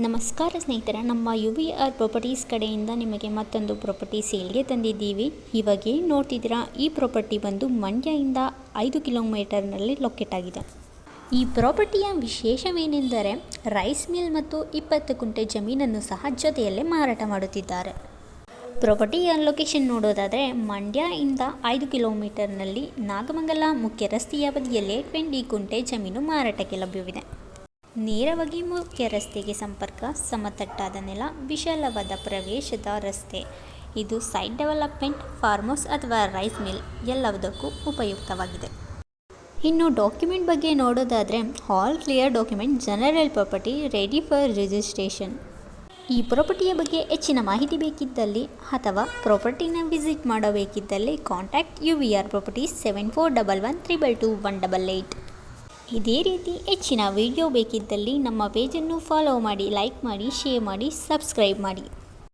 ನಮಸ್ಕಾರ ಸ್ನೇಹಿತರೆ, ನಮ್ಮ UVR ಪ್ರಾಪರ್ಟೀಸ್ ಕಡೆಯಿಂದ ನಿಮಗೆ ಮತ್ತೊಂದು ಪ್ರಾಪರ್ಟಿ ಸೇಲ್ಗೆ ತಂದಿದ್ದೀವಿ. ಇವಾಗ ಏನು ನೋಡ್ತಿದ್ದೀರಾ, ಈ ಪ್ರಾಪರ್ಟಿ ಬಂದು ಮಂಡ್ಯದಿಂದ 5 ಕಿಲೋಮೀಟರ್ನಲ್ಲಿ ಲೊಕೇಟ್ ಆಗಿದೆ. ಈ ಪ್ರಾಪರ್ಟಿಯ ವಿಶೇಷವೇನೆಂದರೆ ರೈಸ್ ಮಿಲ್ ಮತ್ತು 20 ಗುಂಟೆ ಜಮೀನನ್ನು ಸಹ ಜೊತೆಯಲ್ಲೇ ಮಾರಾಟ ಮಾಡುತ್ತಿದ್ದಾರೆ. ಪ್ರಾಪರ್ಟಿಯ ಲೊಕೇಶನ್ ನೋಡೋದಾದರೆ ಮಂಡ್ಯದಿಂದ 5 ಕಿಲೋಮೀಟರ್ನಲ್ಲಿ ನಾಗಮಂಗಲ ಮುಖ್ಯ ರಸ್ತೆಯ ಬದಿಯಲ್ಲೇ 20 ಗುಂಟೆ ಜಮೀನು ಮಾರಾಟಕ್ಕೆ ಲಭ್ಯವಿದೆ. ನೇರವಾಗಿ ಮುಖ್ಯ ರಸ್ತೆಗೆ ಸಂಪರ್ಕ, ಸಮತಟ್ಟಾದ ನೆಲ, ವಿಶಾಲವಾದ ಪ್ರವೇಶದ ರಸ್ತೆ. ಇದು ಸೈಟ್ ಡೆವಲಪ್ಮೆಂಟ್, ಫಾರ್ಮ್ ಹೌಸ್ ಅಥವಾ ರೈಸ್ ಮಿಲ್ ಎಲ್ಲದಕ್ಕೂ ಉಪಯುಕ್ತವಾಗಿದೆ. ಇನ್ನು ಡಾಕ್ಯುಮೆಂಟ್ ಬಗ್ಗೆ ನೋಡೋದಾದರೆ all clear document, general property, ready for registration. ಈ ಪ್ರಾಪರ್ಟಿಯ ಬಗ್ಗೆ ಹೆಚ್ಚಿನ ಮಾಹಿತಿ ಬೇಕಿದ್ದಲ್ಲಿ ಅಥವಾ ಪ್ರಾಪರ್ಟಿನ ವಿಸಿಟ್ ಮಾಡಬೇಕಿದ್ದಲ್ಲಿ ಕಾಂಟ್ಯಾಕ್ಟ್ UVR ಪ್ರಾಪರ್ಟೀಸ್ 7411322188. ಇದೇ ರೀತಿ ಹೆಚ್ಚಿನ ವಿಡಿಯೋ ಬೇಕಿದ್ದಲ್ಲಿ ನಮ್ಮ ಪೇಜನ್ನು ಫಾಲೋ ಮಾಡಿ, ಲೈಕ್ ಮಾಡಿ, ಶೇರ್ ಮಾಡಿ, ಸಬ್ಸ್ಕ್ರೈಬ್ ಮಾಡಿ.